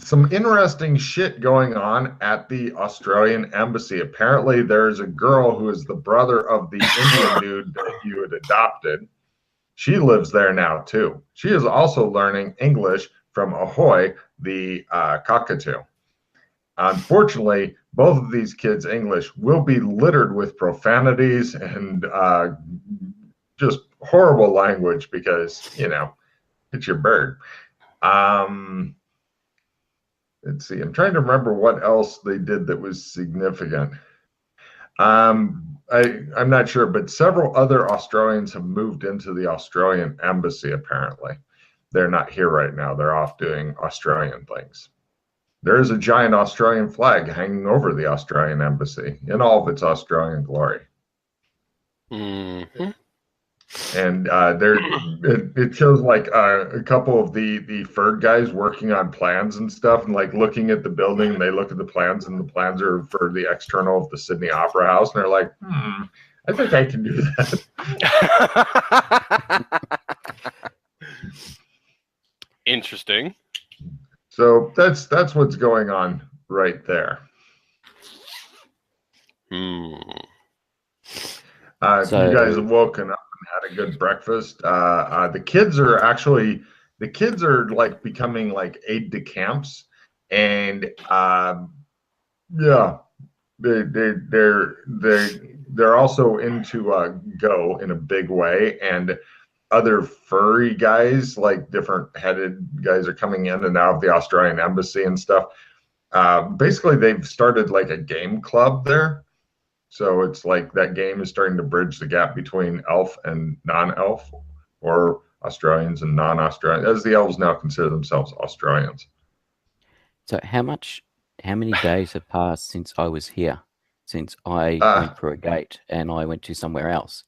some interesting shit going on at the Australian embassy. Apparently, there's a girl who is the brother of the Indian dude that you had adopted. She lives there now too. She is also learning English from Ahoy, the cockatoo. Unfortunately, both of these kids' English will be littered with profanities and just horrible language because, it's your bird. Let's see. I'm trying to remember what else they did that was significant. I'm not sure, but several other Australians have moved into the Australian embassy, apparently. They're not here right now. They're off doing Australian things. There is a giant Australian flag hanging over the Australian embassy in all of its Australian glory. Mm-hmm. And it shows like a couple of the fur guys working on plans and stuff, and like looking at the building. And they look at the plans, and the plans are for the external of the Sydney Opera House, and they're like, I think I can do that. Interesting. So that's what's going on right there. Hmm. So you guys have woken up and had a good breakfast. The kids are like becoming like aide de camps, and yeah, they're also into Go in a big way, and other furry guys, like different headed guys, are coming in and out of the Australian embassy and stuff. Basically, they've started like a game club there. So it's like that game is starting to bridge the gap between elf and non-elf, or Australians and non-Australians, as the elves now consider themselves Australians. So how many days have passed since I was here? Since I went through a gate and I went to somewhere else?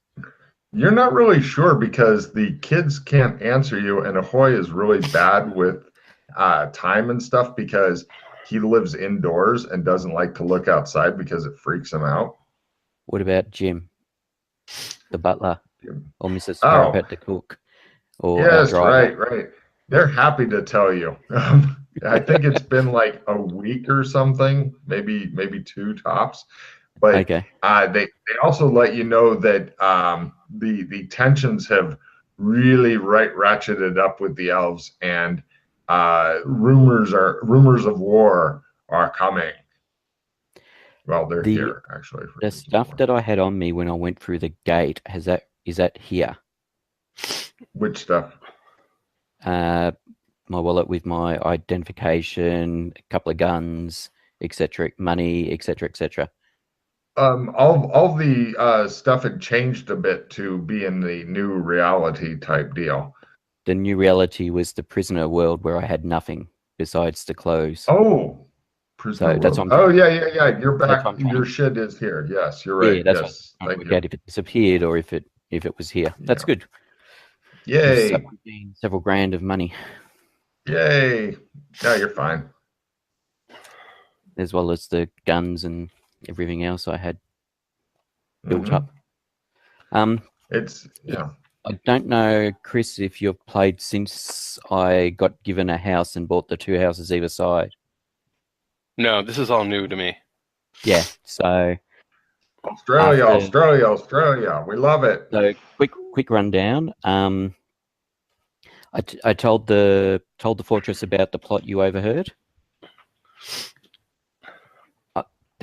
You're not really sure because the kids can't answer you, and Ahoy is really bad with time and stuff because he lives indoors and doesn't like to look outside because it freaks him out. What about Jim, the butler, or Mrs. Parapet, the cook? Or yes, right. They're happy to tell you. I think it's been like a week or something, maybe 2 tops. But okay. They also let you know that the tensions have really ratcheted up with the elves, and rumors of war are coming. Well, they're here actually. The stuff that I had on me when I went through the gate is that here? Which stuff? My wallet with my identification, a couple of guns, etc., money, etc., etc. All the stuff had changed a bit to be in the new reality type deal. The new reality was the prisoner world where I had nothing besides the clothes. Oh, prisoner so world. Oh yeah. You're back. Your shit is here. Yes, you're right. Yeah, that's yes. what I forget if it disappeared or if it was here. That's good. Yay! Several grand of money. Yay! No, you're fine. As well as the guns and everything else I had built up. It's I don't know, Chris, if you've played since I got given a house and bought the 2 houses either side. No, this is all new to me. Yeah, so Australia. We love it. So quick rundown. I told the fortress about the plot you overheard.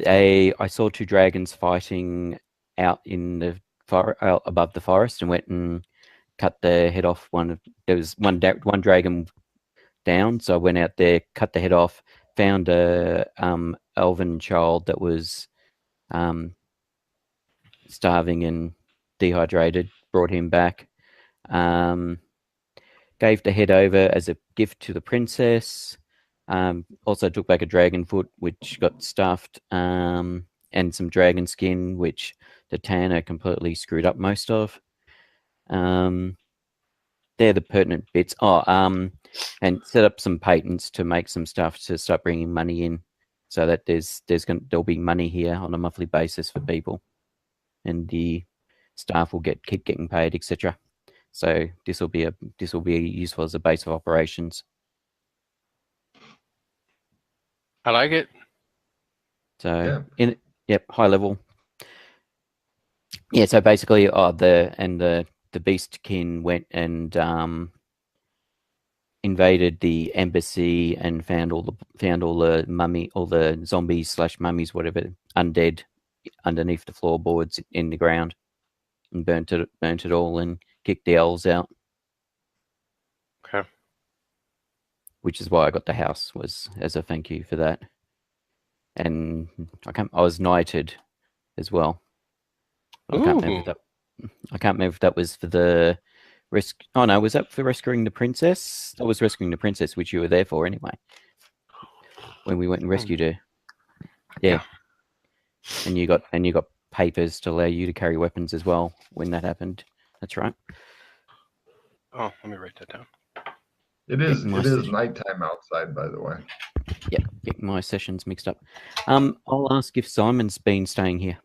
I saw 2 dragons fighting out in the above the forest, and went and cut the head off one. There was one dragon down, so I went out there, cut the head off, found a elven child that was starving and dehydrated, brought him back, gave the head over as a gift to the princess. Also took back a dragon foot, which got stuffed, and some dragon skin, which the tanner completely screwed up most of. They're the pertinent bits. And set up some patents to make some stuff to start bringing money in, so that there'll be money here on a monthly basis for people, and the staff will keep getting paid, etc. So this will be useful as a base of operations. I like it. So high level. Yeah, so basically, the Beastkin went and invaded the embassy and found all the zombies / mummies, whatever, undead underneath the floorboards in the ground, and burnt it all and kicked the elves out. Okay. Which is why I got the house, was as a thank you for that. And I was knighted as well. I can't remember if that was for the risk. Oh no, was that for rescuing the princess? That was rescuing the princess, which you were there for anyway. When we went and rescued her. Yeah. And you got papers to allow you to carry weapons as well when that happened. That's right. Oh, let me write that down. It is nighttime outside, by the way. Yeah, getting my sessions mixed up. I'll ask if Simon's been staying here.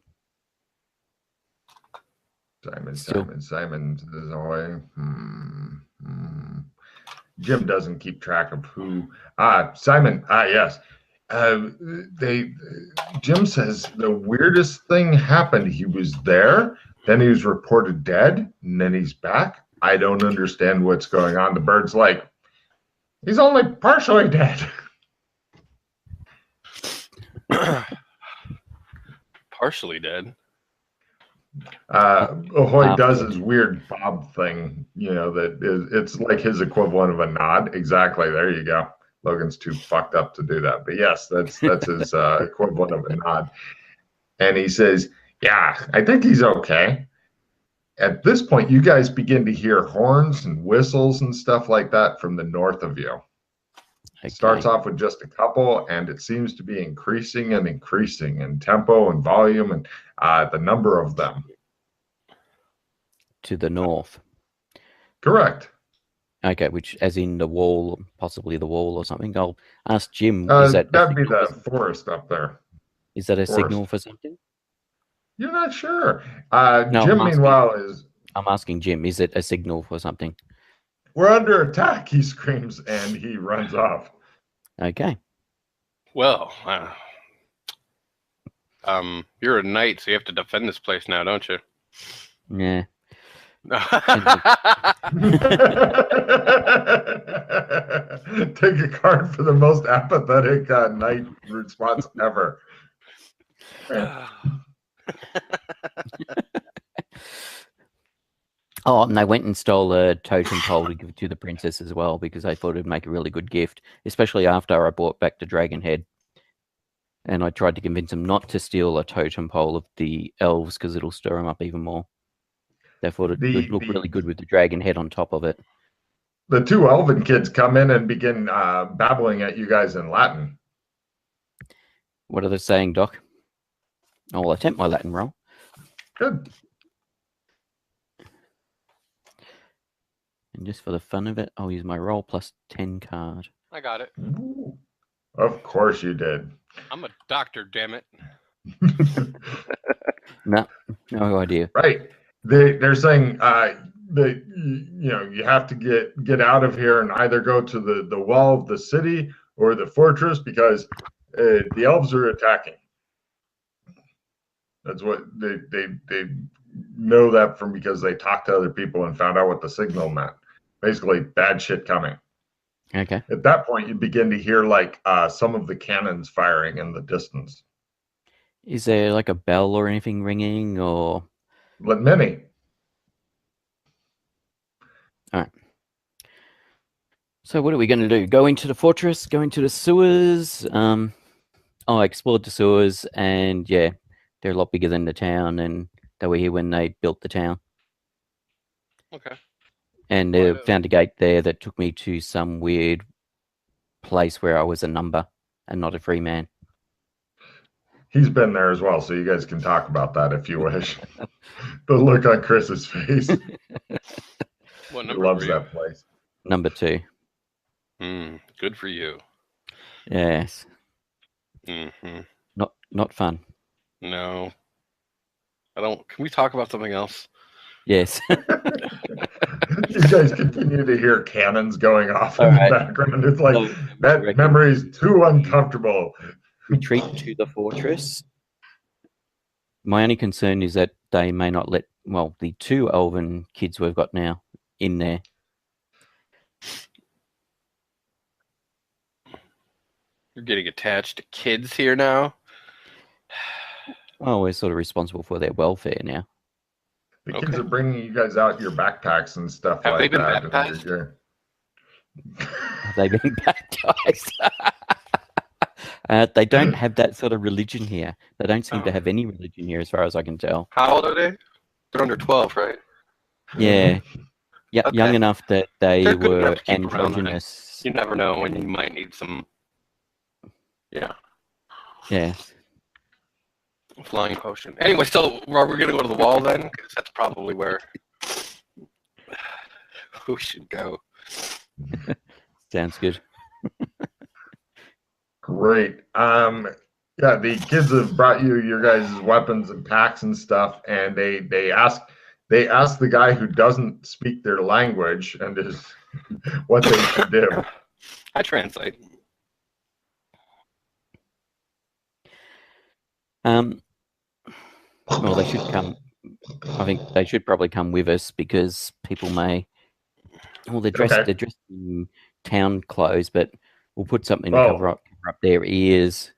Simon is away. Jim doesn't keep track of who. Simon. Yes. Jim says the weirdest thing happened. He was there, then he was reported dead, and then he's back. I don't understand what's going on. The bird's like, he's only partially dead. Partially dead. Ahoy does his weird bob thing, it's like his equivalent of a nod. Exactly. There you go. Logan's too fucked up to do that, but yes, that's his equivalent of a nod. And he says, "Yeah, I think he's okay." At this point, you guys begin to hear horns and whistles and stuff like that from the north of you. Okay. It starts off with just a couple, and it seems to be increasing in tempo and volume and the number of them. To the north. Correct. Okay, which as in the wall, possibly the wall or something. I'll ask Jim. That'd be the forest up there. Is that a signal for something? You're not sure. No, Jim, meanwhile, I'm asking Jim, is it a signal for something? We're under attack, he screams, and he runs off. Okay. Well, you're a knight, so you have to defend this place now, don't you? Yeah. Take a card for the most apathetic knight response ever. Oh, and they went and stole a totem pole to give to the princess as well, because they thought it'd make a really good gift, especially after I brought back the dragon head. And I tried to convince them not to steal a totem pole of the elves because it'll stir them up even more. They thought it would look really good with the dragon head on top of it. The two elven kids come in and begin babbling at you guys in Latin. What are they saying, Doc? I'll attempt my Latin roll. Good. And just for the fun of it, I'll use my roll plus 10 card. I got it. Ooh. Of course you did. I'm a doctor, damn it. No idea. Right. They're saying that you have to get out of here and either go to the wall of the city or the fortress because the elves are attacking. That's what they know that from because they talked to other people and found out what the signal meant. Basically, bad shit coming. Okay. At that point, you begin to hear like some of the cannons firing in the distance. Is there like a bell or anything ringing or? But many. All right. So what are we going to do? Go into the fortress? Go into the sewers? I explored the sewers, and yeah, they're a lot bigger than the town, and they were here when they built the town. Okay. And they found a gate there that took me to some weird place where I was a number and not a free man. He's been there as well, so you guys can talk about that if you wish. The look on Chris's face. What He number loves were you? that place. Number 2. Good for you. Yes. Mm-hmm. Not fun. No. I don't. Can we talk about something else? Yes. You guys continue to hear cannons going off in All the right. background. It's like, So, that memory is too uncomfortable. retreat to the fortress. My only concern is that they may not let, well, the 2 elven kids we've got now in there. You're getting attached to kids here now. Oh, we're sort of responsible for their welfare now. The Okay. kids are bringing you guys out your backpacks and stuff Have they like been that. and baptized? Have they been baptized? They don't have that sort of religion here. They don't seem to have any religion here, as far as I can tell. How old are they? They're under 12, right? Yeah, yeah, Okay. young enough that they They're good enough were to keep around then. androgynous. You never know when you might need some. Yeah. Yeah. Flying potion. Anyway, so are we going to go to the wall then? Because that's probably where we should go. Sounds good. Great. Yeah, the kids have brought you your guys' weapons and packs and stuff, and they ask the guy who doesn't speak their language and is what they should do. I translate. Well, they should come. I think they should probably come with us because people may. Well, they're dressed. Okay. They're dressed in town clothes, but we'll put something to Oh. cover up their ears,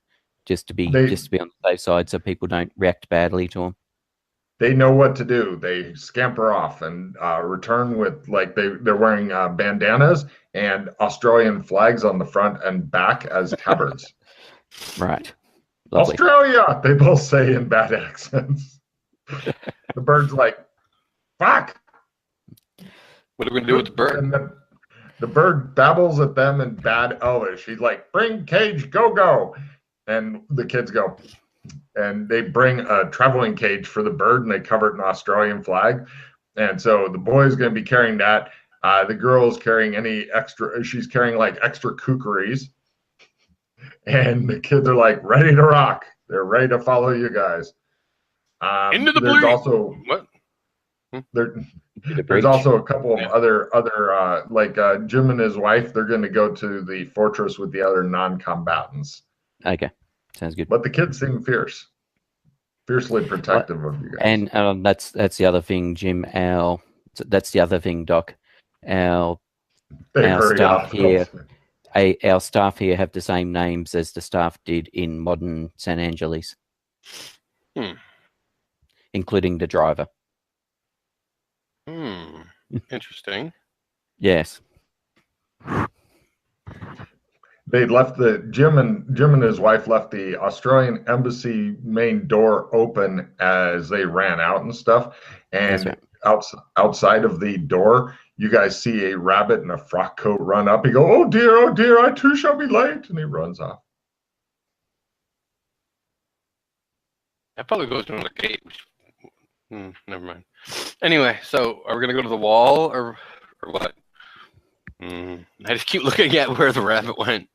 just to be on the safe side, so people don't react badly to them. They know what to do. They scamper off and return with, like, they're wearing bandanas and Australian flags on the front and back as tabards. Right. Lovely. Australia, they both say in bad accents. The bird's like, fuck. What are we going to do with the bird? And the bird babbles at them in bad Elvish. He's like, bring cage, go, go. And the kids go. And they bring a traveling cage for the bird and they cover it in Australian flag. And so the boy's going to be carrying that. The girl's carrying she's carrying like extra kookeries. And the kids are like ready to rock. They're ready to follow you guys. Into the there's bleed. also What? there's also a couple of other like Jim and his wife. They're going to go to the fortress with the other non-combatants. Okay, sounds good. But the kids seem fiercely protective of you guys. And that's the other thing, Jim. That's the other thing, Doc. Our staff here. Our staff here have the same names as the staff did in modern San Angeles, including the driver. Interesting. Yes. They left Jim and his wife left the Australian embassy main door open as they ran out and stuff. And right. outside of the door, you guys see a rabbit in a frock coat run up. He go, oh dear, I too shall be late. And he runs off. That probably goes to the gate. Never mind. Anyway, so are we going to go to the wall or what? I just keep looking at where the rabbit went.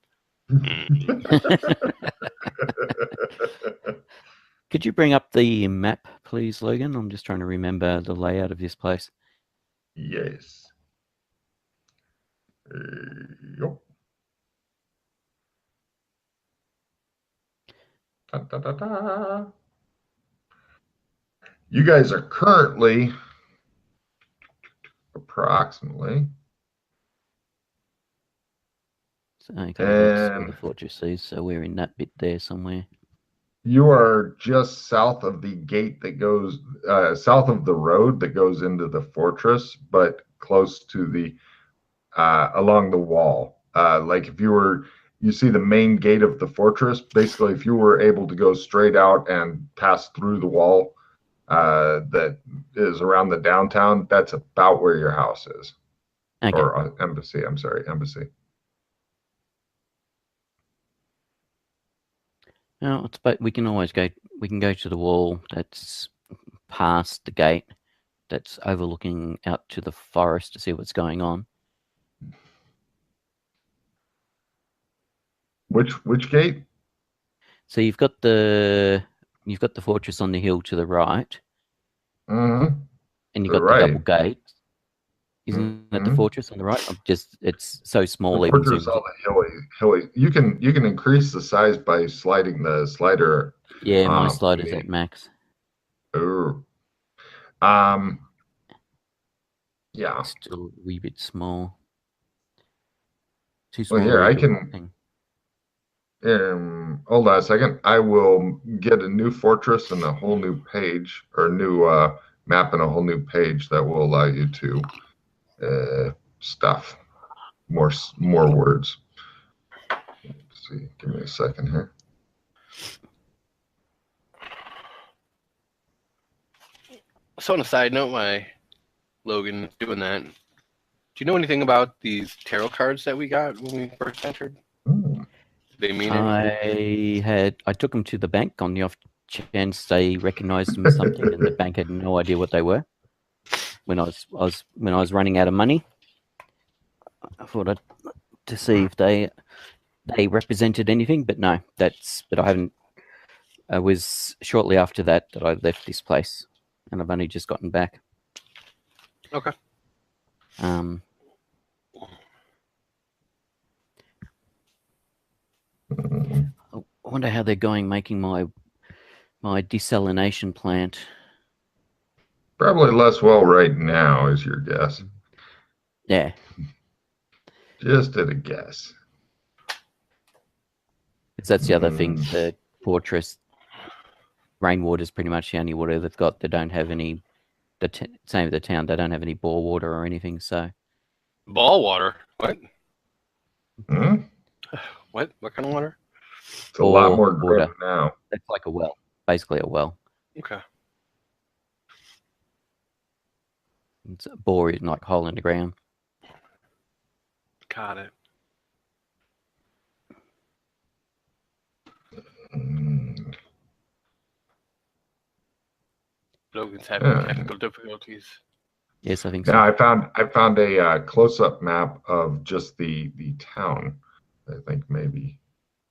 Could you bring up the map, please, Logan? I'm just trying to remember the layout of this place. Yes. Yep. Da, da, da, da. You guys are currently approximately. So that's where the fortress is. So we're in that bit there somewhere. You are just south of the gate that goes south of the road that goes into the fortress, but close to the along the wall. Like if you see the main gate of the fortress, basically if you were able to go straight out and pass through the wall that is around the downtown, that's about where your house is. Okay. Or embassy, I'm sorry, embassy. No, but we can always go. We can go to the wall that's past the gate, that's overlooking out to the forest to see what's going on. Which gate? So you've got the fortress on the hill to the right, and you've got the double gates. Isn't it the Mhm. fortress on the right? It's so small, The even fortress, zoomed all in. the hilly. You can increase the size by sliding the slider. Yeah, my When slider's at max. Ooh. Um. Yeah. Still a wee bit small. Too Well, small to here I read the can. thing. Hold on a second. I will get a new fortress and a whole new page, or new map and a whole new page that will allow you to stuff more words. Let's see. Give me a second here. So on a side note, my Logan is doing that. Do you know anything about these tarot cards that we got when we first entered? Hmm. Do they mean anything? I took them to the bank on the off chance they recognised them as something, and the bank had no idea what they were. When I was running out of money, I thought to see if they represented anything, but no, but I haven't. It was shortly after that I left this place, and I've only just gotten back. Okay. I wonder how they're going making my desalination plant. Probably less well right now, is your guess. Yeah. Just at a guess. Because that's the other thing. The fortress rainwater is pretty much the only water they've got. They don't have any. Same with the town. They don't have any bore water or anything. So. Ball water? What? Hmm? What kind of water? It's a lot more grim now. It's like a well, basically a well. Okay. It's a bore, like hole in the ground. Got it. Logan's having technical difficulties. Yes, I think so. Now I found a close-up map of just the town. I think may be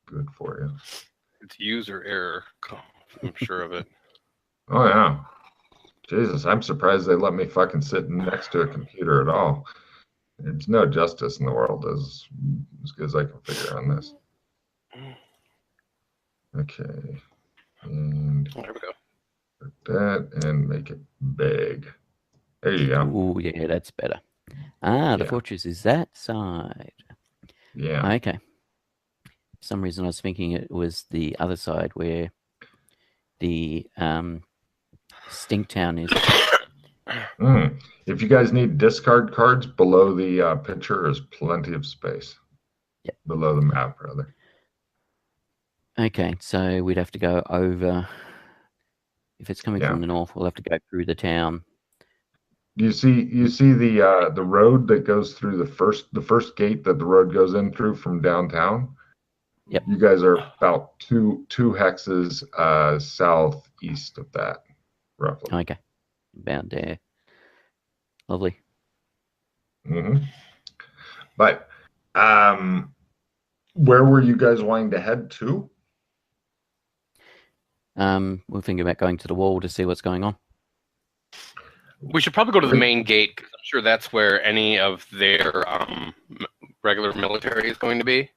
good for you. It's user error. I'm sure of it. Oh yeah. Jesus, I'm surprised they let me fucking sit next to a computer at all. There's no justice in the world as good as I can figure on this. Okay. And there we go. put that and make it big. There you go. Oh yeah, that's better. The fortress is that side. Yeah. Okay. For some reason I was thinking it was the other side where the Stink Town is. If you guys need discard cards, below the picture is plenty of space. Yep. Below the map, rather. Okay, so we'd have to go over. If it's coming from the north, we'll have to go through the town. You see the road that goes through the first gate that the road goes in through from downtown. Yep. You guys are about two hexes southeast of that, roughly. Okay, about there. Lovely. But where were you guys wanting to head to? We're thinking about going to the wall to see what's going on. We should probably go to the main gate because I'm sure that's where any of their regular military is going to be.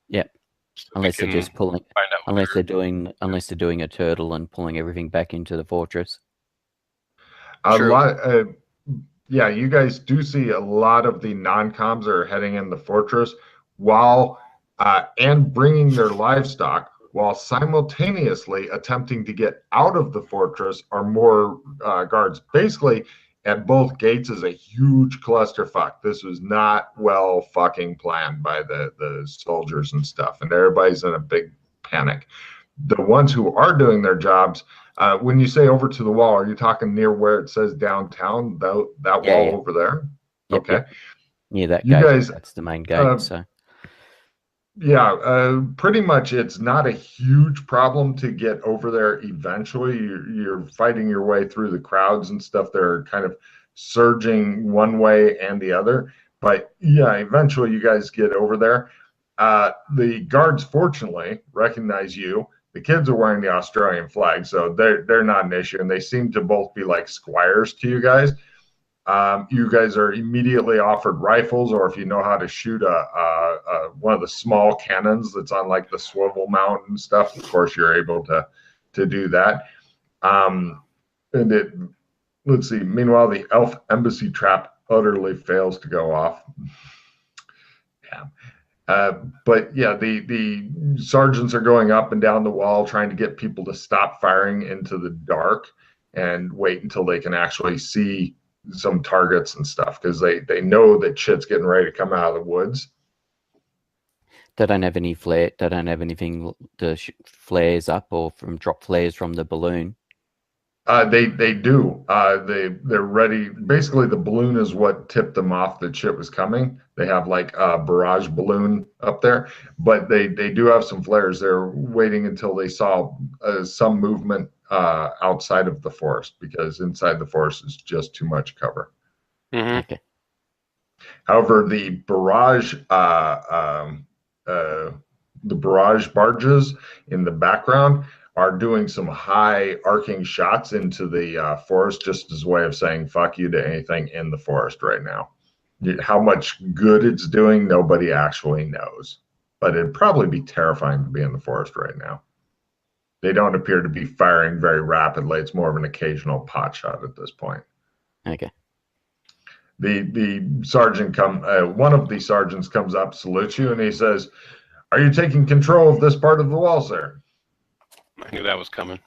Yep. So unless they're just pulling. Unless they're doing a turtle and pulling everything back into the fortress. Yeah, you guys do see a lot of the non-coms are heading in the fortress while and bringing their livestock, while simultaneously attempting to get out of the fortress are more guards. Basically, at both gates is a huge clusterfuck. This was not well fucking planned by the soldiers and stuff, and everybody's in a big panic. The ones who are doing their jobs, when you say over to the wall, are you talking near where it says downtown, that wall over there? Yep, Okay. Yep. Yeah, that you gate. Guys, that's the main gate. Pretty much it's not a huge problem to get over there eventually. You're fighting your way through the crowds and stuff. They're kind of surging one way and the other. But yeah, eventually you guys get over there. The guards, fortunately, recognize you. The kids are wearing the Australian flag, so they're not an issue. And they seem to both be like squires to you guys. You guys are immediately offered rifles, or if you know how to shoot one of the small cannons that's on like the swivel mount and stuff, of course you're able to do that. And let's see. Meanwhile, the elf embassy trap utterly fails to go off. Yeah. But yeah, the sergeants are going up and down the wall trying to get people to stop firing into the dark and wait until they can actually see some targets and stuff, because they know that shit's getting ready to come out of the woods. They don't have any flare. They don't have anything to flares up or drop flares from the balloon. They do. They're ready. Basically, the balloon is what tipped them off that shit was coming. They have like a barrage balloon up there, but they do have some flares. They're waiting until they saw some movement outside of the forest, because inside the forest is just too much cover. Mm-hmm. Okay. However, the barrage barges in the background are doing some high arcing shots into the forest, just as a way of saying fuck you to anything in the forest right now. How much good it's doing, nobody actually knows, but it'd probably be terrifying to be in the forest right now. They don't appear to be firing very rapidly. It's more of an occasional pot shot at this point. Okay. The sergeant one of the sergeants comes up, salutes you, and he says, "Are you taking control of this part of the wall, sir?" I knew that was coming.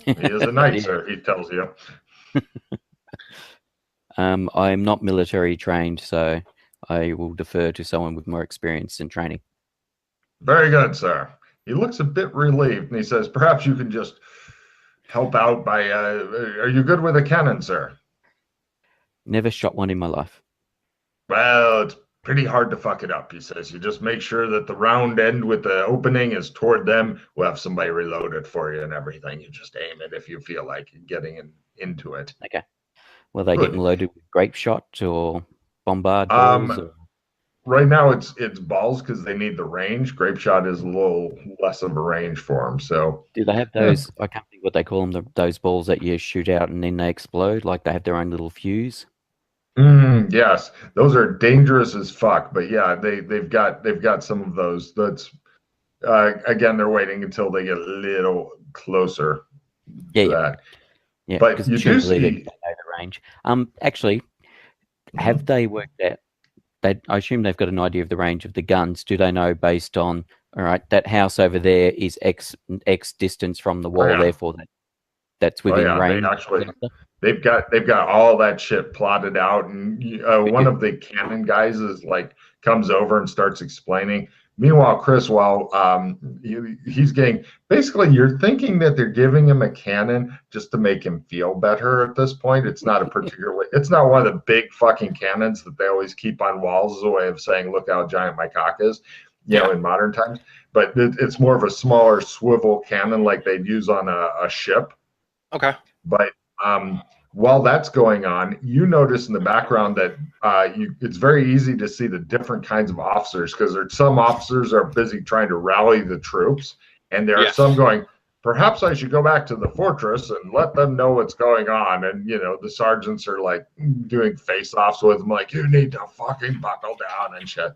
He is a knight, sir, he tells you. I'm not military trained, so I will defer to someone with more experience and training. Very good, sir. He looks a bit relieved, and he says, "Perhaps you can just help out by, are you good with a cannon, sir?" Never shot one in my life. "Well, it's pretty hard to fuck it up," he says. "You just make sure that the round end with the opening is toward them. We'll have somebody reload it for you and everything. You just aim it if you feel like getting into it." Okay. Well, they Good. getting loaded with grape shot or bombard balls? Right now it's balls, because they need the range. Grape shot is a little less of a range for them. So do they have those? I can't think what they call them. Those balls that you shoot out and then they explode. Like they have their own little fuse. Yes, those are dangerous as fuck. But yeah, they've got some of those. That's again, they're waiting until they get a little closer to that. Yeah, but because you do do believe see they know the range. Actually, have they worked out? I assume they've got an idea of the range of the guns. Do they know based on, all right, that house over there is X distance from the wall, therefore that's within range? They've got all that shit plotted out, and one of the cannon guys is like comes over and starts explaining. Meanwhile, Chris, while he's getting, basically, you're thinking that they're giving him a cannon just to make him feel better at this point. It's not it's not one of the big fucking cannons that they always keep on walls as a way of saying, look how giant my cock is, you know, in modern times. But it's more of a smaller swivel cannon like they'd use on a ship. Okay. But while that's going on, you notice in the background that it's very easy to see the different kinds of officers, because some officers are busy trying to rally the troops, and there are some going, perhaps I should go back to the fortress and let them know what's going on. And, you know, the sergeants are like doing face-offs with them, like, you need to fucking buckle down and shit.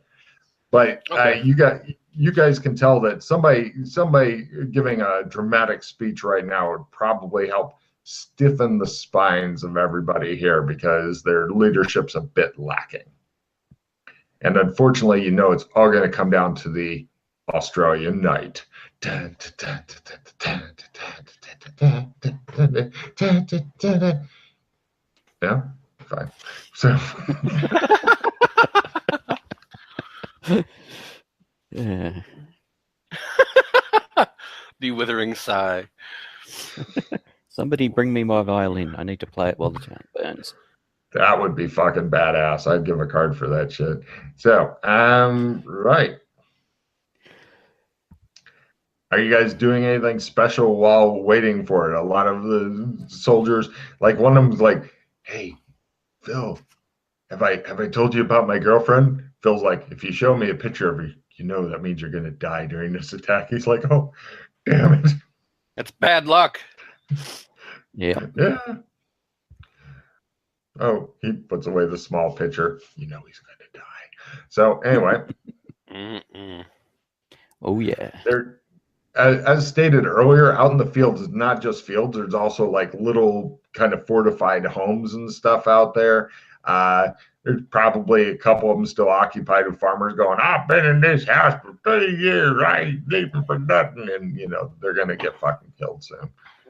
But you guys can tell that somebody giving a dramatic speech right now would probably help stiffen the spines of everybody here, because their leadership's a bit lacking. And unfortunately, you know, it's all going to come down to the Australian night. Yeah, fine. So Yeah. The withering sigh. Somebody bring me my violin. I need to play it while the town burns. That would be fucking badass. I'd give a card for that shit. So, right. Are you guys doing anything special while waiting for it? A lot of the soldiers, like one of them's like, "Hey, Phil, have I told you about my girlfriend?" Phil's like, "If you show me a picture of her, you know that means you're gonna die during this attack." He's like, "Oh, damn it. That's bad luck." Yeah. Yeah. Oh, he puts away the small pitcher. You know he's going to die. So anyway, Oh yeah. there, as stated earlier, out in the fields, it's not just fields. There's also like little kind of fortified homes and stuff out there. There's probably a couple of them still occupied with farmers going, I've been in this house for 30 years. I ain't leaving for nothing. And, you know, they're going to get fucking killed soon.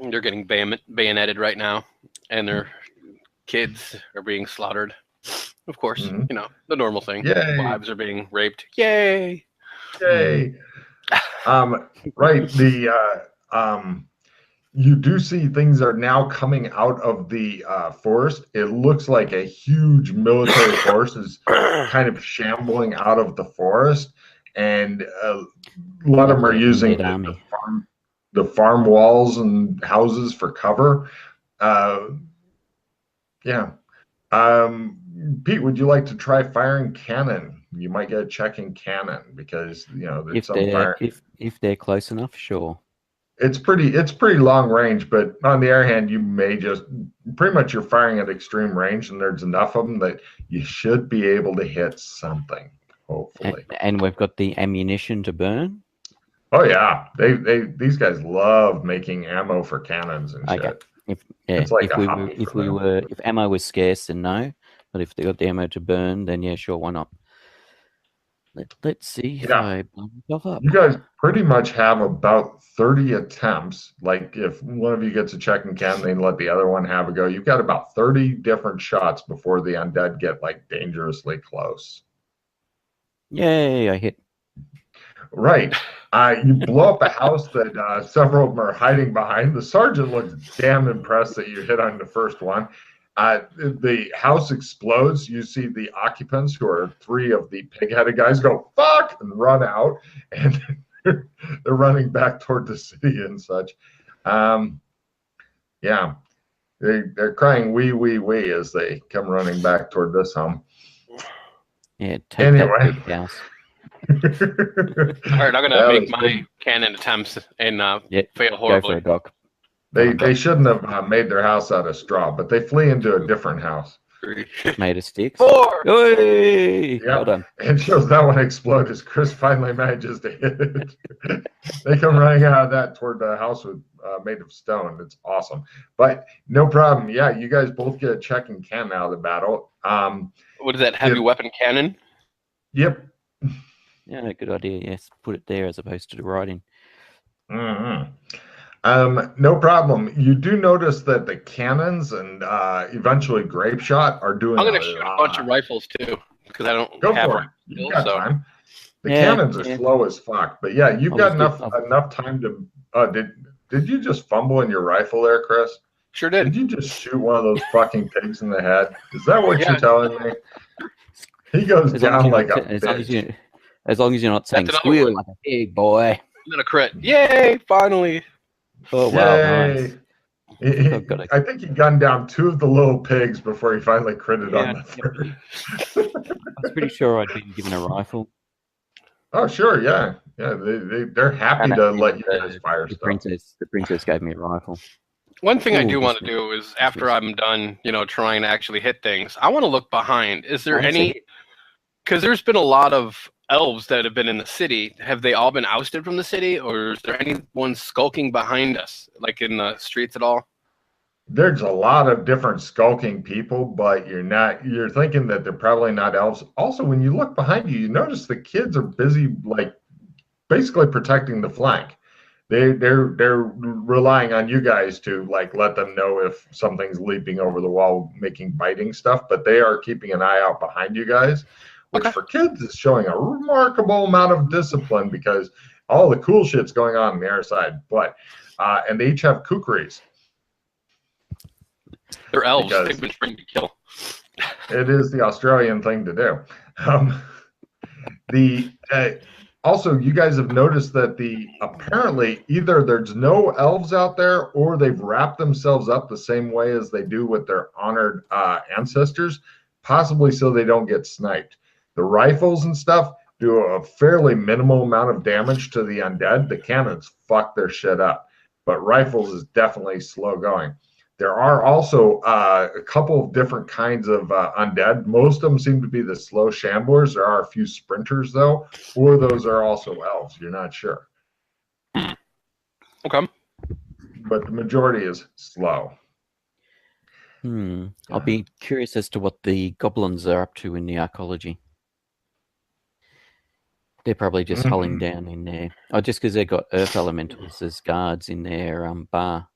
They're getting bayoneted right now, and their kids are being slaughtered. Of course, you know, the normal thing. Yay. Wives are being raped. Yay! Yay! Right. You do see things are now coming out of the forest. It looks like a huge military force is kind of shambling out of the forest, and a lot of them are using the farm walls and houses for cover. Yeah. Pete, would you like to try firing cannon? You might get a checking cannon because, you know, if they're close enough, sure. It's pretty long range, but on the other hand, you may just pretty much you're firing at extreme range, and there's enough of them that you should be able to hit something, hopefully. And we've got the ammunition to burn. Oh yeah, these guys love making ammo for cannons and shit. If ammo was scarce, then no. But if they got the ammo to burn, then yeah, sure, why not? Let's see if I blow myself up. You guys pretty much have about 30 attempts. Like if one of you gets a checking cannon, then let the other one have a go. You've got about 30 different shots before the undead get like dangerously close. Yay, I hit. Right. You blow up a house that several of them are hiding behind. The sergeant looks damn impressed that you hit on the first one. The house explodes. You see the occupants, who are 3 of the pig-headed guys, go, fuck, and run out. And they're running back toward the city and such. Yeah. They're crying wee, wee, wee as they come running back toward this home. Yeah, take that big house. All right, I'm gonna make my cannon attempts and fail horribly. Go for it, Doc. They shouldn't have made their house out of straw, but they flee into a different house. Made of sticks. 4. Hey, yep. Well done. And shows that one explode as Chris finally manages to hit it. They come running out of that toward the house with made of stone. It's awesome, but no problem. Yeah, you guys both get a check and cannon out of the battle. What is that? Heavy weapon cannon? Yep. Yeah, good idea. Yes, put it there as opposed to the writing. No problem. You do notice that the cannons and eventually grape shot are doing. I'm gonna shoot a bunch of rifles too because I don't go have for it. You got time. The cannons are slow as fuck, but yeah, you've got enough time to. Did you just fumble in your rifle there, Chris? Sure did. Did you just shoot one of those fucking pigs in the head? Is that what you're telling me? He goes down like a bitch. As long as you're not saying squeal like a pig, boy. And then a crit. Yay! Finally. Oh wow! Nice. I think he gunned down 2 of the little pigs before he finally critted on the third. I was pretty sure I'd been given a rifle. Oh sure, yeah. They're happy to let you guys fire stuff. The princess gave me a rifle. One thing I do want to do is after I'm done, trying to actually hit things, I want to look behind. Is there any? Because there's been a lot of elves that have been in the city. Have they all been ousted from the city, or is there anyone skulking behind us, like in the streets at all? There's a lot of different skulking people, but you're thinking that they're probably not elves. Also, when you look behind you, you notice the kids are busy, like, basically protecting the flank. They're relying on you guys to, like, let them know if something's leaping over the wall, making biting stuff, but they are keeping an eye out behind you guys. Which for kids is showing a remarkable amount of discipline because all the cool shit's going on the other side. But and they each have kukris. They're elves. They've been trained to kill. It is the Australian thing to do. Also, you guys have noticed that apparently either there's no elves out there or they've wrapped themselves up the same way as they do with their honored ancestors, possibly so they don't get sniped. The rifles and stuff do a fairly minimal amount of damage to the undead. The cannons fuck their shit up, but rifles is definitely slow going. There are also a couple of different kinds of undead. Most of them seem to be the slow shamblers. There are a few sprinters, though, or those are also elves. You're not sure. Okay. But the majority is slow. I'll be curious as to what the goblins are up to in the archaeology. They're probably just hulling down in there. Oh, just because they've got earth elementals as guards in their bar.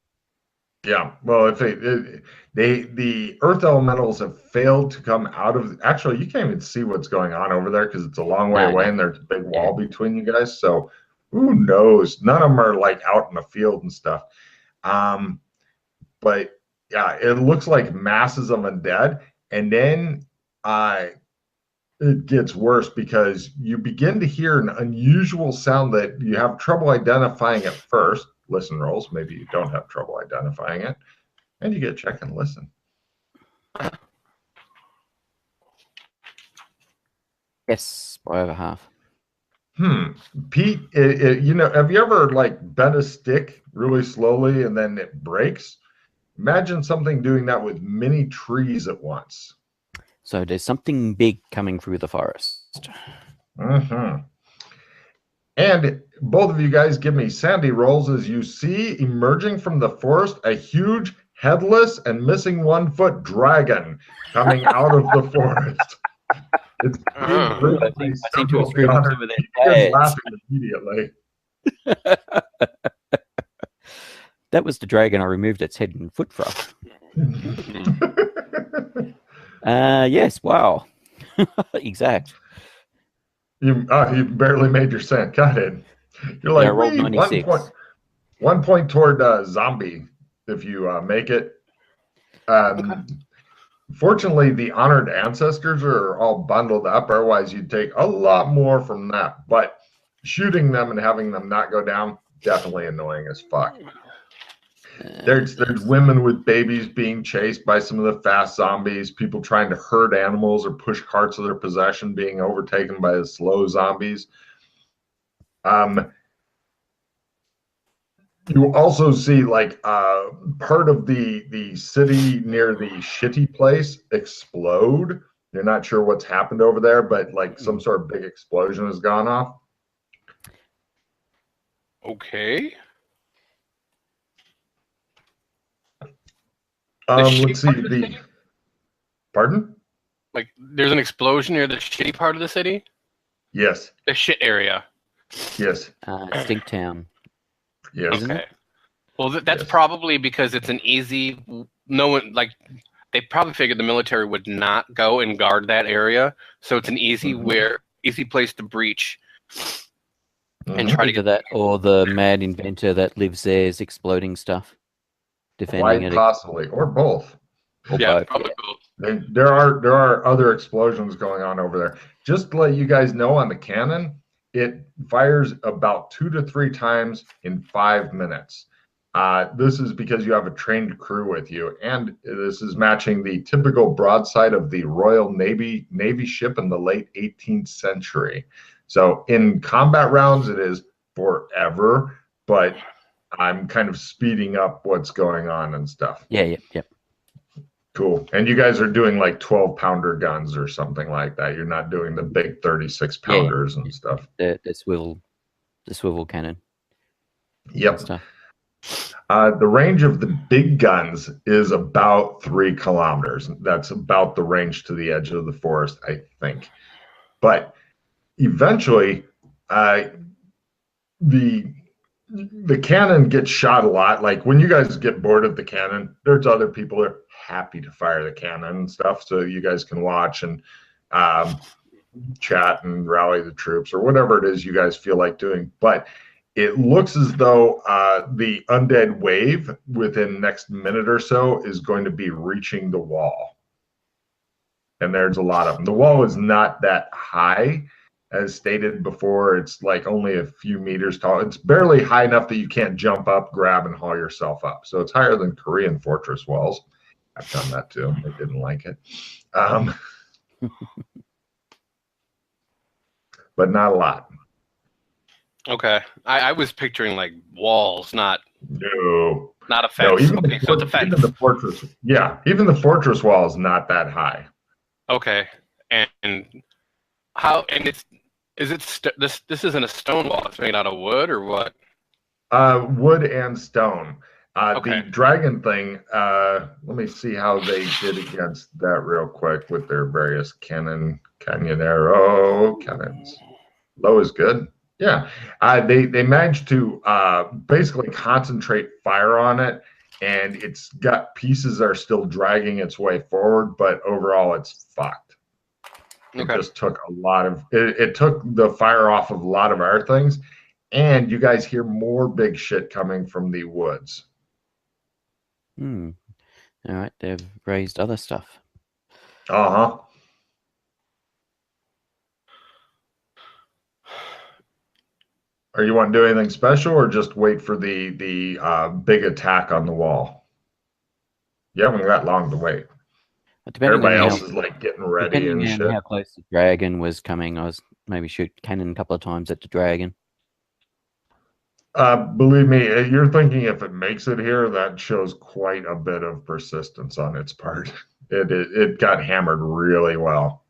Yeah, well, if the earth elementals have failed to come out of. Actually, you can't even see what's going on over there because it's a long way away, and there's a big wall between you guys. So who knows? None of them are like out in the field and stuff. But yeah, it looks like masses of undead, and then it gets worse because you begin to hear an unusual sound that you have trouble identifying at first. Listen rolls, maybe you don't have trouble identifying it, and you get check and listen. Yes, by over half. Pete, have you ever like bent a stick really slowly and then it breaks? Imagine something doing that with many trees at once. So there's something big coming through the forest. And both of you guys give me sandy rolls as you see emerging from the forest a huge, headless, and missing 1 foot dragon coming out of the forest. It's I seem to have screwed up some of their laughing immediately. That was the dragon I removed its head and foot from. Yes, wow. Exact. You barely made your cent. Got it. You're like, rolled 96. 1 point toward zombie if you make it. Fortunately, the honored ancestors are all bundled up. Otherwise, you'd take a lot more from that. But shooting them and having them not go down, definitely annoying as fuck. There's women with babies being chased by some of the fast zombies, people trying to herd animals or push carts of their possession being overtaken by the slow zombies. You also see like part of the city near the shitty place explode. You're not sure what's happened over there, but like some sort of big explosion has gone off. Okay. Let's see. Pardon? Like, there's an explosion near the shitty part of the city? Yes. The shit area. Yes. Stink Town. Yes. Okay. Well, that's probably because it's an easy. No one they probably figured the military would not go and guard that area, so it's an easy place to breach and try to get that, or the mad inventor that lives there is exploding stuff. Quite possibly, or both. Or both. Probably both. There are other explosions going on over there. Just to let you guys know, on the cannon, it fires about 2 to 3 times in 5 minutes. This is because you have a trained crew with you, and this is matching the typical broadside of the Royal Navy ship in the late 18th century. So in combat rounds, it is forever, but I'm kind of speeding up what's going on and stuff. Yeah. Cool. And you guys are doing like 12-pounder guns or something like that. You're not doing the big 36-pounders and stuff. The swivel cannon. Yep. The range of the big guns is about 3 kilometers. That's about the range to the edge of the forest, I think. But eventually, the cannon gets shot a lot. Like when you guys get bored of the cannon, there's other people that are happy to fire the cannon and stuff, so you guys can watch and chat and rally the troops or whatever it is you guys feel like doing. But it looks as though the undead wave within the next minute or so is going to be reaching the wall. And there's a lot of them. The wall is not that high. As stated before, it's like only a few meters tall. It's barely high enough that you can't jump up, grab, and haul yourself up. So it's higher than Korean fortress walls. I've done that too. I didn't like it. But not a lot. Okay. I was picturing like walls, not... No. Not a No, fence. even Okay, so it's a fence. even the fortress. Yeah, even the fortress wall is not that high. Okay, and how? And this isn't a stone wall. It's made out of wood or what? Wood and stone. Okay. The dragon thing. Let me see how they did against that real quick with their various cannons. Low is good. Yeah, they managed to basically concentrate fire on it, and it's got pieces that are still dragging its way forward, but overall it's fucked. It just took a lot of it took the fire off of a lot of our things, and you guys hear more big shit coming from the woods. All right, they've raised other stuff. Uh-huh. Or you want to do anything special, or just wait for the big attack on the wall? You haven't got long to wait. Everybody else is like getting ready and shit. How close the dragon was coming, I was maybe shoot cannon a couple of times at the dragon. Believe me, you're thinking if it makes it here, that shows quite a bit of persistence on its part. It got hammered really well.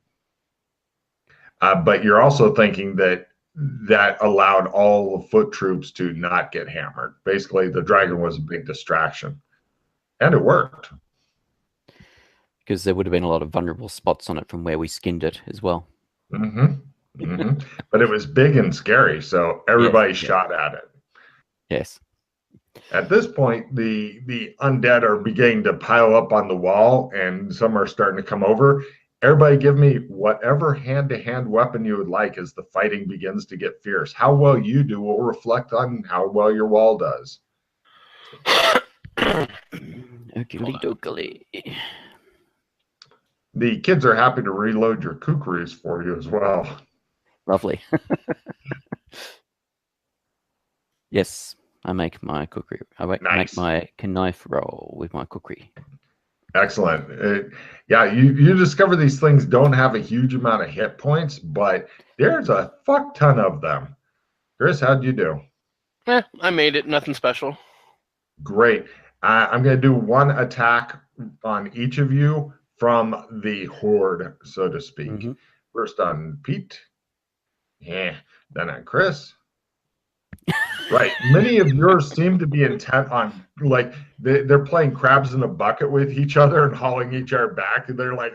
But you're also thinking that allowed all the foot troops to not get hammered. Basically, the dragon was a big distraction. And it worked. Because there would have been a lot of vulnerable spots on it from where we skinned it as well. But it was big and scary, so everybody shot at it. Yes. At this point, the undead are beginning to pile up on the wall, and some are starting to come over. Everybody give me whatever hand-to-hand weapon you would like as the fighting begins to get fierce. How well you do will reflect on how well your wall does. Oogly-doogly. The kids are happy to reload your kukris for you as well. Lovely. Yes, I make my cookery. I make my knife roll with my cookery. Excellent. Yeah, you discover these things don't have a huge amount of hit points, but there's a fuck ton of them. Chris, how'd you do? I made it. Nothing special. Great. I'm going to do one attack on each of you from the horde, so to speak. First on Pete. Yeah. Then on Chris. Right. Many of yours seem to be intent on, like, they're playing crabs in a bucket with each other and hauling each other back. And they're like,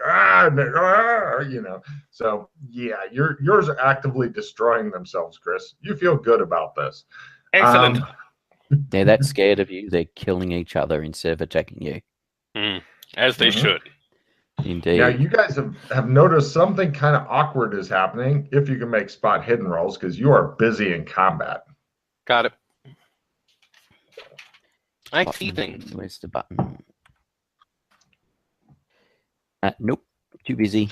you know. So, yeah, yours are actively destroying themselves, Chris. You feel good about this. Excellent. They're that scared of you, they're killing each other instead of attacking you. As they should. Indeed. Now, you guys have noticed something kind of awkward is happening if you can make spot hidden rolls, because you are busy in combat. Got it. I see things. Where's the button? Nope. Too busy.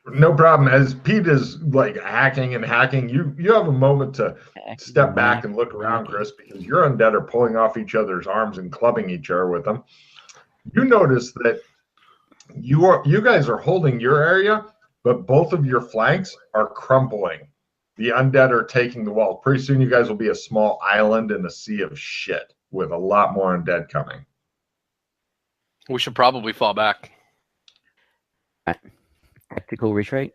No problem. As Pete is like hacking and hacking, you have a moment to step back and look around, Chris, because your undead are pulling off each other's arms and clubbing each other with them. You notice that you guys are holding your area, but both of your flanks are crumbling. The undead are taking the wall. Pretty soon you guys will be a small island in a sea of shit with a lot more undead coming. We should probably fall back. Tactical retreat.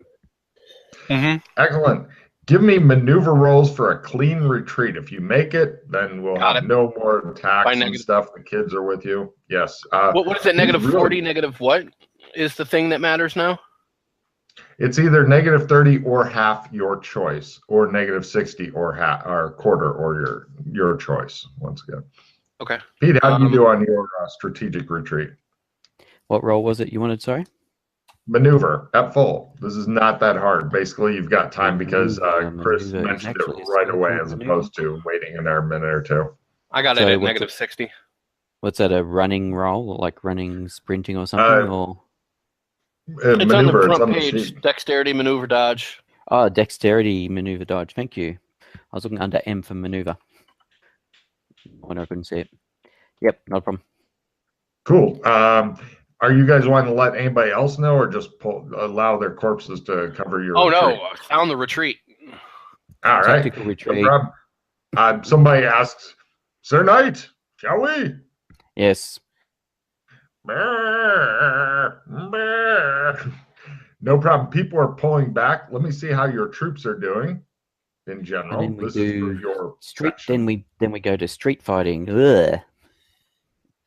Excellent. Give me maneuver rolls for a clean retreat. If you make it, then we'll have no more attacks and stuff. The kids are with you. Yes. What is it? Negative 40, negative what is the thing that matters now? It's either negative 30 or half your choice, or negative 60 or half or quarter or your choice. Once again. Okay. Pete, how do you do on your strategic retreat? What roll was it you wanted? Sorry. Maneuver at full. This is not that hard. Basically, you've got time because Chris mentioned it right away as opposed to waiting another minute or two. I got it at negative 60. What's that, a running roll? Like running, sprinting or something? Or it's maneuver, on the front page. Dexterity, maneuver, dodge. Oh, dexterity, maneuver, dodge. Thank you. I was looking under M for maneuver. I couldn't see it. Yep, no problem. Cool. Are you guys wanting to let anybody else know, or just allow their corpses to cover your retreat? No, I found the retreat. All right. Retreat. No problem. Somebody asks, Sir Knight, shall we? Yes. No problem. People are pulling back. Let me see how your troops are doing in And general. then we This is for do your street. section. Then we go to street fighting. Ugh.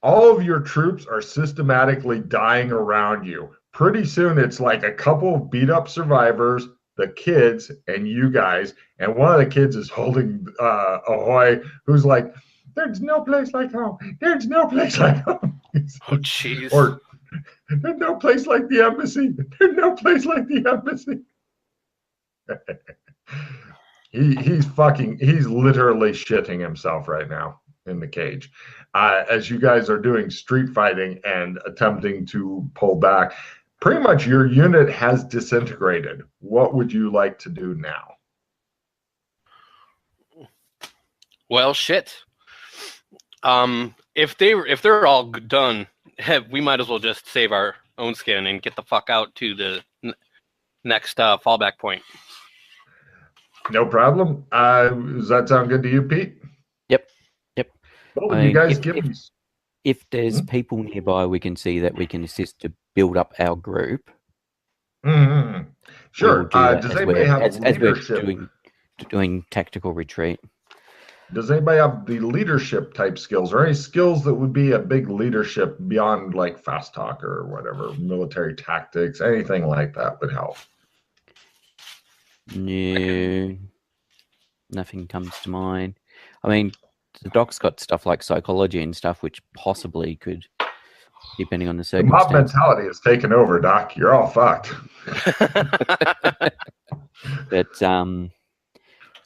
All of your troops are systematically dying around you. Pretty soon, it's like a couple of beat up survivors, the kids, and you guys. And one of the kids is holding Ahoy, who's like, "There's no place like home. There's no place like home." Oh, jeez. Or, "There's no place like the embassy. There's no place like the embassy." He's literally shitting himself right now in the cage. As you guys are doing street fighting and attempting to pull back, pretty much your unit has disintegrated. What would you like to do now? Well, shit. If they're all done, we might as well just save our own skin and get the fuck out to the next fallback point. No problem. Does that sound good to you, Pete? Yep. Well, I you mean, guys give me. If there's people nearby, we can see that we can assist to build up our group. Mm-hmm. Sure. Do that Does as anybody have leadership? we're doing tactical retreat. Does anybody have the leadership type skills or any skills that would be a big leadership beyond like fast talk or whatever, military tactics, anything like that would help? No, nothing comes to mind. I mean, the doc's got stuff like psychology and stuff, which possibly could, depending on the The mob circumstances. mentality has taken over, Doc. You're all fucked. But in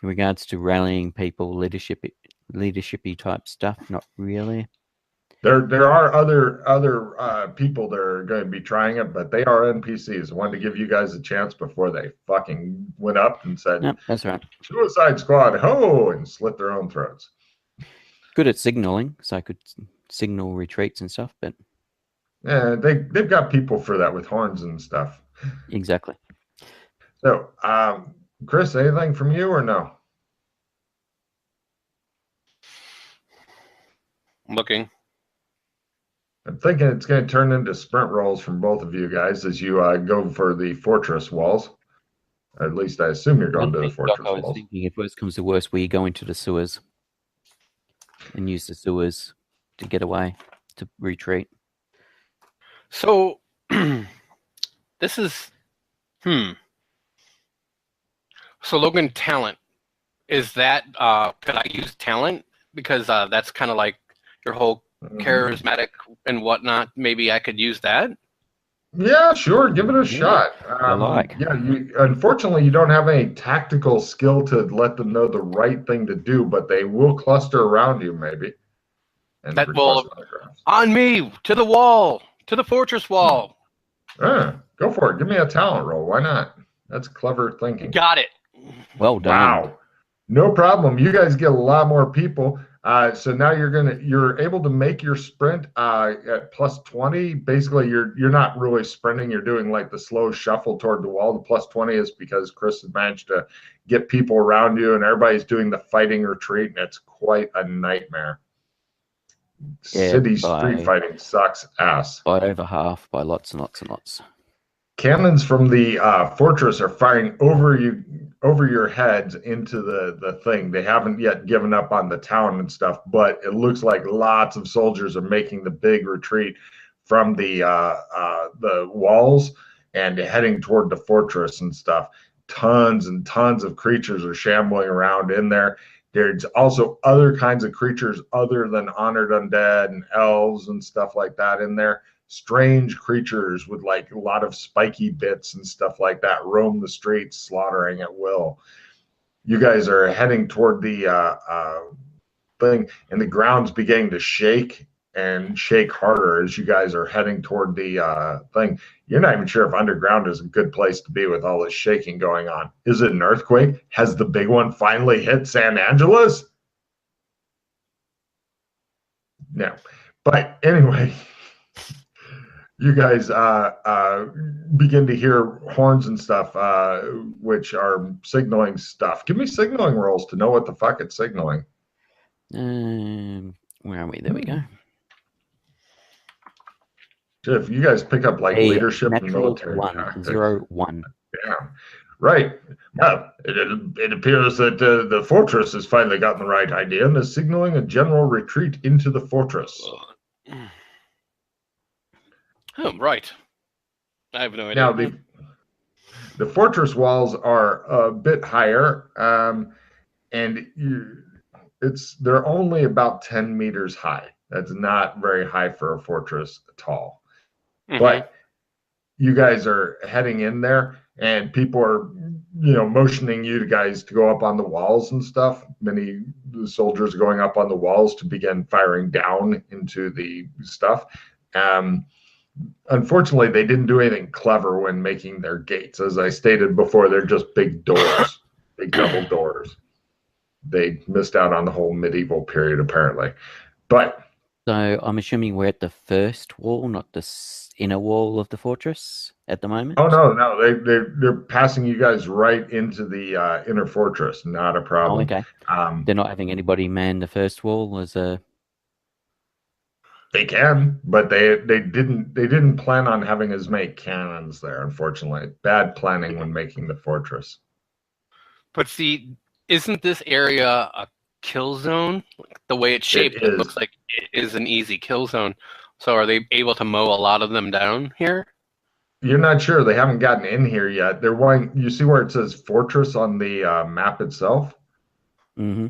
regards to rallying people, leadershipy type stuff, not really. There are other people that are going to be trying it, but they are NPCs. I wanted to give you guys a chance before they fucking went up and said, No, that's right. "Suicide Squad, ho!" and slit their own throats. Good at signaling, so I could signal retreats and stuff, but Yeah, they've got people for that with horns and stuff. exactly. So, Chris, anything from you or no? I'm looking. I'm thinking it's going to turn into sprint rolls from both of you guys as you go for the fortress walls. At least I assume you're going to the fortress I was walls. thinking, if worst comes to worst, we go into the sewers and use the sewers to get away, to retreat. So this is So Logan, talent, is that could I use talent? Because that's kind of like your whole charismatic and whatnot. Maybe I could use that. Yeah, sure. Give it a shot. Yeah, unfortunately, you don't have any tactical skill to let them know the right thing to do, but they will cluster around you, maybe. And That will autographs. on me to the wall, to the fortress wall. Go for it. Give me a talent roll. Why not? That's clever thinking. Got it. Well done. Wow. No problem. You guys get a lot more people. So now you're able to make your sprint at plus 20. Basically, you're not really sprinting. You're doing like the slow shuffle toward the wall. The plus 20 is because Chris has managed to get people around you, and everybody's doing the fighting retreat, and it's quite a nightmare. Yeah, City street fighting sucks ass. By over half, by lots and lots and lots. Cannons from the fortress are firing over your heads into the thing. They haven't yet given up on the town and stuff, but it looks like lots of soldiers are making the big retreat from the walls and heading toward the fortress and stuff. Tons and tons of creatures are shambling around in there. There's also other kinds of creatures other than honored undead and elves and stuff like that in there. Strange creatures with like a lot of spiky bits and stuff like that roam the streets, slaughtering at will. You guys are heading toward the thing, and the ground's beginning to shake and shake harder as you guys are heading toward the thing. You're not even sure if underground is a good place to be with all this shaking going on. Is it an earthquake? Has the big one finally hit San Angeles? No. But anyway, you guys begin to hear horns and stuff, which are signaling stuff. Give me signaling rolls to know what the fuck it's signaling. Where are we? There we go. If you guys pick up like A leadership and natural military 1, tactics, 0, 1. yeah, right. Well, it appears that the fortress has finally gotten the right idea and is signaling a general retreat into the fortress. Oh, right. I have no idea. Now, the fortress walls are a bit higher, and they're only about 10 meters high. That's not very high for a fortress at all. Mhm. But you guys are heading in there, and people are, motioning you guys to go up on the walls and stuff. Many soldiers are going up on the walls to begin firing down into the stuff. Unfortunately, they didn't do anything clever when making their gates. As I stated before, they're just big doors, big double doors. They missed out on the whole medieval period, apparently. But So I'm assuming we're at the first wall, not the inner wall of the fortress at the moment? oh no, they're passing you guys right into the inner fortress. Not a problem. Oh, okay. They're not having anybody man the first wall as a... They can, but they didn't plan on having as many cannons there, unfortunately. Bad planning when making the fortress. But see, isn't this area a kill zone? The way it's shaped, it looks like it is an easy kill zone. So are they able to mow a lot of them down here? You're not sure. They haven't gotten in here yet. They're wanting. You see where it says fortress on the map itself? Mm-hmm.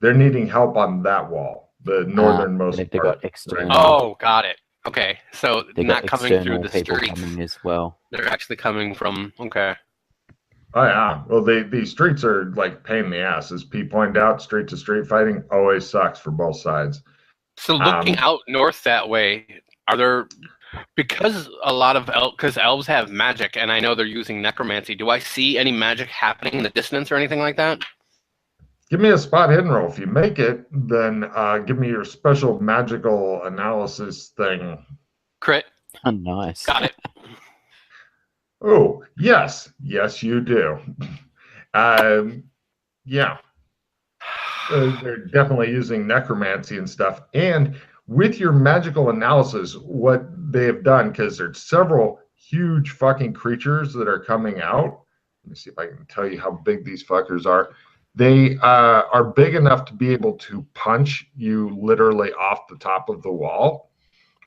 They're needing help on that wall, the northernmost They've part. got external. Oh, got it. Okay, so They've not got coming through external the people streets. coming as well. They're actually coming from. Okay. Oh yeah. Well, the streets are like pain in the ass. As Pete pointed out, street to street fighting always sucks for both sides. So looking out north that way, are there, because a lot of because elves have magic, and I know they're using necromancy. Do I see any magic happening in the distance or anything like that? Give me a spot hidden roll. If you make it, then give me your special magical analysis thing. Crit. Oh, nice. Got it. Oh, yes. Yes, you do. Yeah. They're definitely using necromancy and stuff. And with your magical analysis, what they have done, because there's several huge fucking creatures that are coming out. Let me see if I can tell you how big these fuckers are. They are big enough to be able to punch you literally off the top of the wall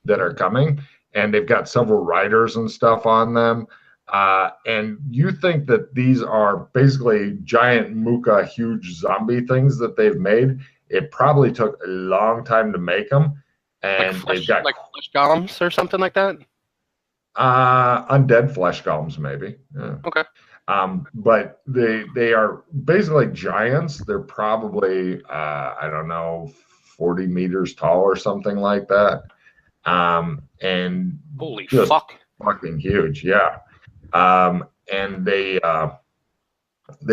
that are coming. And they've got several riders and stuff on them. And you think that these are basically giant muka, huge zombie things that they've made. It probably took a long time to make them. And they've got like flesh golems or something like that. Undead flesh golems, maybe. Yeah. Okay. But they are basically giants. They're probably I don't know, 40 meters tall or something like that. And holy just fuck, fucking huge, yeah. And they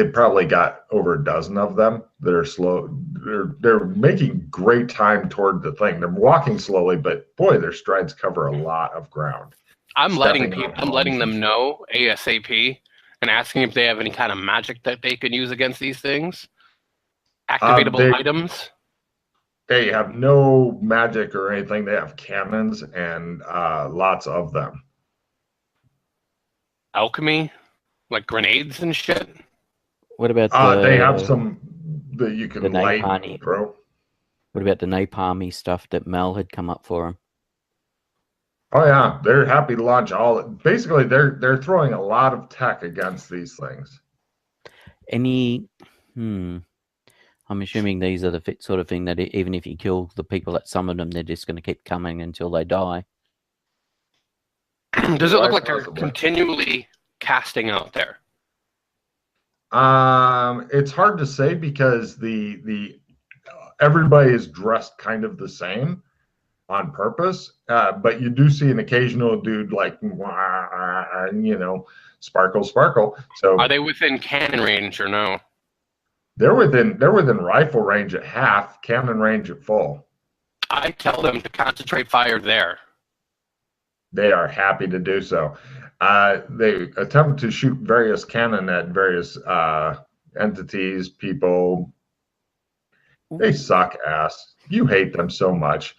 probably got over a dozen of them that are slow. They're making great time toward the thing. They're walking slowly, but boy, their strides cover a lot of ground. I'm letting them know ASAP and asking if they have any kind of magic that they can use against these things. Activatable items. They have no magic or anything. They have cannons and lots of them. Alchemy, like grenades and shit. What about they have some that you can light and throw. What about the napalmy stuff that Mel had come up for them? Oh yeah, they're happy to launch all. Basically, they're throwing a lot of tech against these things. I'm assuming these are the sort of thing that even if you kill the people that summon them, they're just going to keep coming until they die. Does it look like they're continually casting out there? It's hard to say because the everybody is dressed kind of the same on purpose, but you do see an occasional dude like, sparkle. So are they within cannon range or no? They're within rifle range at half, cannon range at full. I tell them to concentrate fire there. They are happy to do so. They attempt to shoot various cannon at various entities, people. They suck ass. You hate them so much.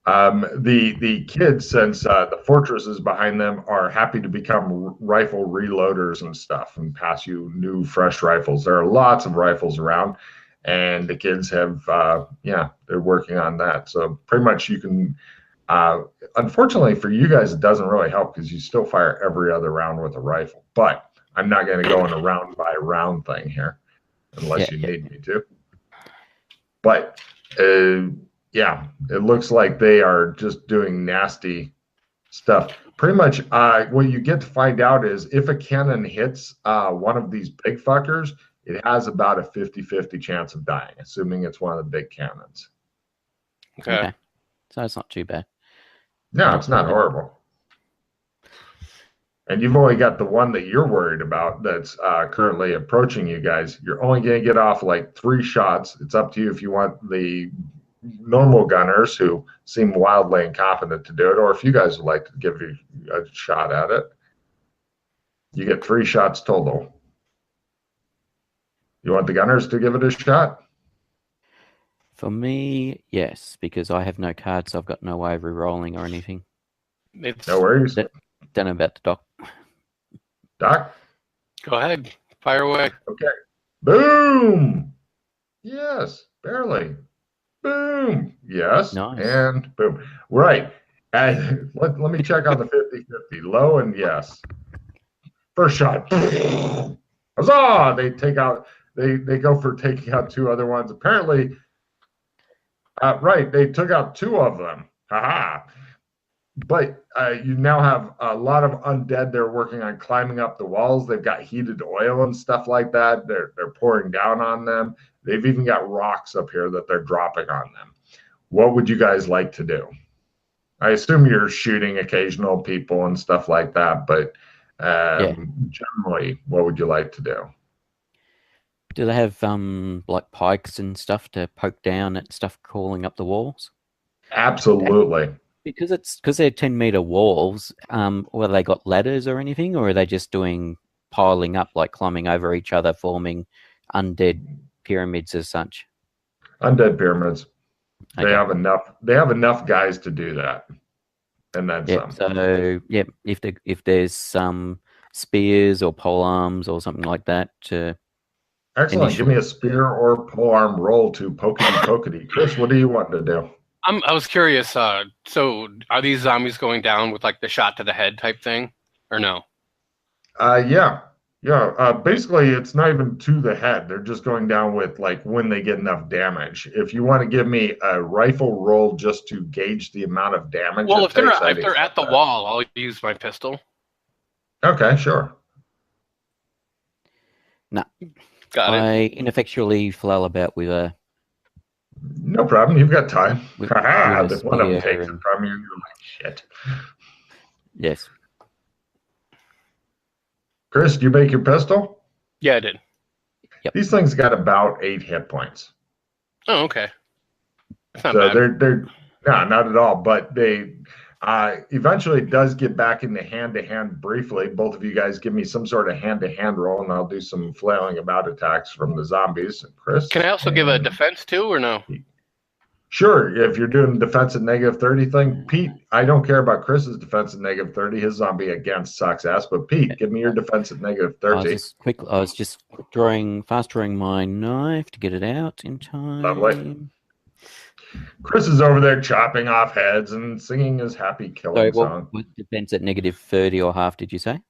The kids, since the fortresses behind them are happy to become rifle reloaders and stuff and pass you new, fresh rifles. There are lots of rifles around, and the kids have, they're working on that. So pretty much you can. Unfortunately for you guys, it doesn't really help because you still fire every other round with a rifle. But I'm not going to go in a round by round thing here unless you need me to. But yeah, it looks like they are just doing nasty stuff. Pretty much what you get to find out is if a cannon hits one of these big fuckers, it has about a 50-50 chance of dying, assuming it's one of the big cannons. Okay. So it's not too bad. No, it's not horrible. And you've only got the one that you're worried about that's currently approaching you guys. You're only going to get off like 3 shots. It's up to you if you want the normal gunners who seem wildly incompetent to do it, or if you guys would like to give you a shot at it. You get 3 shots total. You want the gunners to give it a shot? For me, yes, because I have no cards, so I've got no way of re-rolling or anything. No worries. Don't know about the doc. Doc? Go ahead. Fire away. Okay. Boom! Yes, barely. Boom! Yes. Nice. And boom. Right. And let me check on the 50-50. Low and yes. First shot. Huzzah! They take out, they go for taking out 2 other ones. Apparently, right, they took out 2 of them. Haha. But you now have a lot of undead. They're working on climbing up the walls. They've got heated oil and stuff like that. They're pouring down on them. They've even got rocks up here that they're dropping on them. What would you guys like to do? I assume you're shooting occasional people and stuff like that, but generally, what would you like to do? Do they have like pikes and stuff to poke down at stuff crawling up the walls? Absolutely. Because they're 10-meter walls. Whether they got ladders or anything, or are they just doing piling up, like climbing over each other, forming undead pyramids as such? Undead pyramids. Okay. They have enough. They have enough guys to do that, and then some. So if there's some spears or pole arms or something like that to. Excellent. Give me a spear or polearm roll to pokety. Chris, what do you want to do? I was curious. So are these zombies going down with like the shot to the head type thing, or no? Yeah. Basically, it's not even to the head. They're just going down with like when they get enough damage. If you want to give me a rifle roll just to gauge the amount of damage. Well, if they're at the wall, I'll use my pistol. Okay, sure. No. Got it. I ineffectually flail about with a. No problem. You've got time. With One of them takes it from you. You're like, shit. Yes. Chris, do you make your pistol? Yeah, I did. Yep. These things got about 8 hit points. Oh, okay. That's not So bad. they're no, not at all. But they eventually does get back into hand-to-hand briefly. Both of you guys give me some sort of hand-to-hand roll, and I'll do some flailing about attacks from the zombies. Chris? Can I also give a defense too, or no? Sure, if you're doing defense at -30 thing. Pete, I don't care about Chris's defense at -30. His zombie against sucks ass. But Pete, give me your defense at -30. I was just fast drawing my knife to get it out in time. Lovely. Chris is over there chopping off heads and singing his happy killing song. What defense at -30 or half, did you say?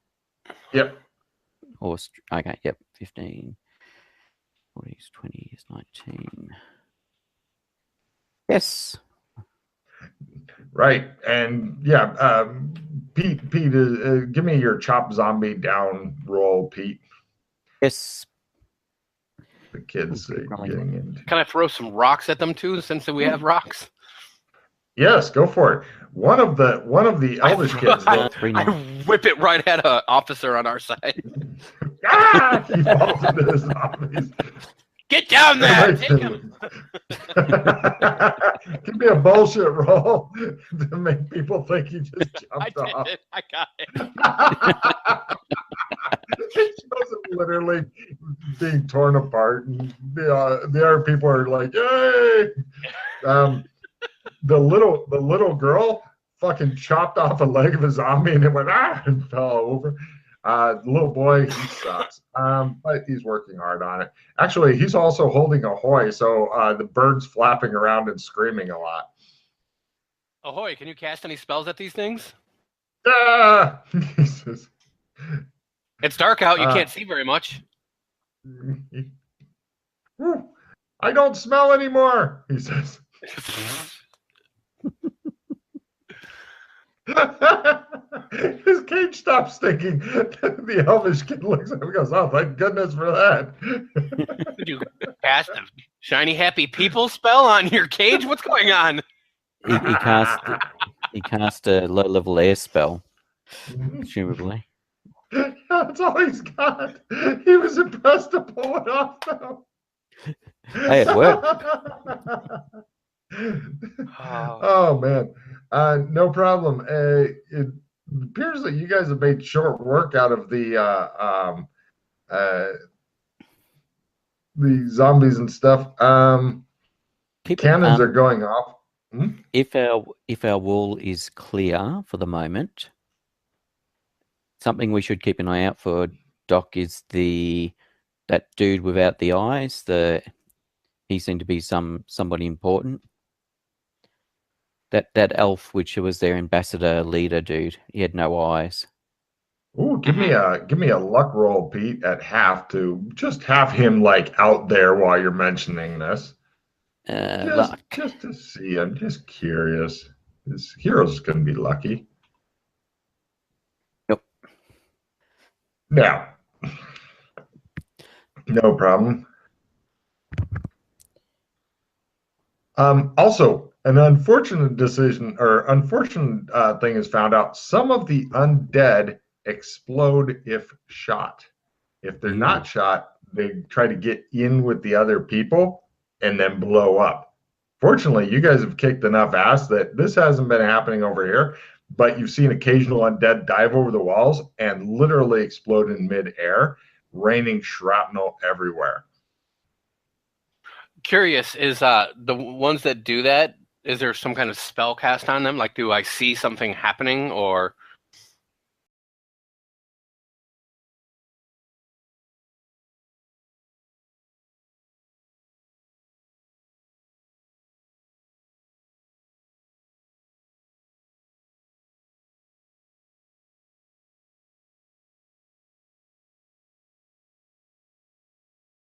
Yep. Or okay, yep, 15. 40 is 20 is 19. Yes. Right, and yeah, Pete, give me your chop zombie down roll, Pete. Yes. The kids getting into. Can I throw some rocks at them too, since we have rocks? Yes, go for it. One of the eldest kids. I whip it right at an officer on our side. He falls into the zombies. Get down there! Take him. Give me a bullshit roll to make people think he just jumped off. I got it. It shows him literally being torn apart, and the other people are like, "Yay!" the little girl fucking chopped off a leg of a zombie and it went and fell over. The little boy, he sucks. But he's working hard on it. Actually, he's also holding Ahoy, so the bird's flapping around and screaming a lot. Ahoy, can you cast any spells at these things? Ah! It's dark out. You can't see very much. I don't smell anymore, he says. His cage stops stinking. The elvish kid looks at him and goes, "Oh, thank goodness for that." Did you cast a shiny happy people spell on your cage? What's going on? He cast a low level air spell, presumably. That's all he's got. He was impressed to pull it off, though. Hey, it worked. Oh man, no problem. It appears that you guys have made short work out of the zombies and stuff. Cannons are going off. If our wall is clear for the moment, something we should keep an eye out for, Doc, is that dude without the eyes. He seemed to be somebody important. That elf, which was their ambassador leader dude, he had no eyes. Ooh, give me a luck roll, Pete, at half to just have him like out there while you're mentioning this. Just to see. I'm just curious. This hero's gonna be lucky. Nope. Now, no problem. Also, an unfortunate decision or unfortunate thing is found out. Some of the undead explode if shot. If they're not shot, they try to get in with the other people and then blow up. Fortunately, you guys have kicked enough ass that this hasn't been happening over here, but you've seen occasional undead dive over the walls and literally explode in midair, raining shrapnel everywhere. Curious, is the ones that do that, is there some kind of spell cast on them? Like, do I see something happening, or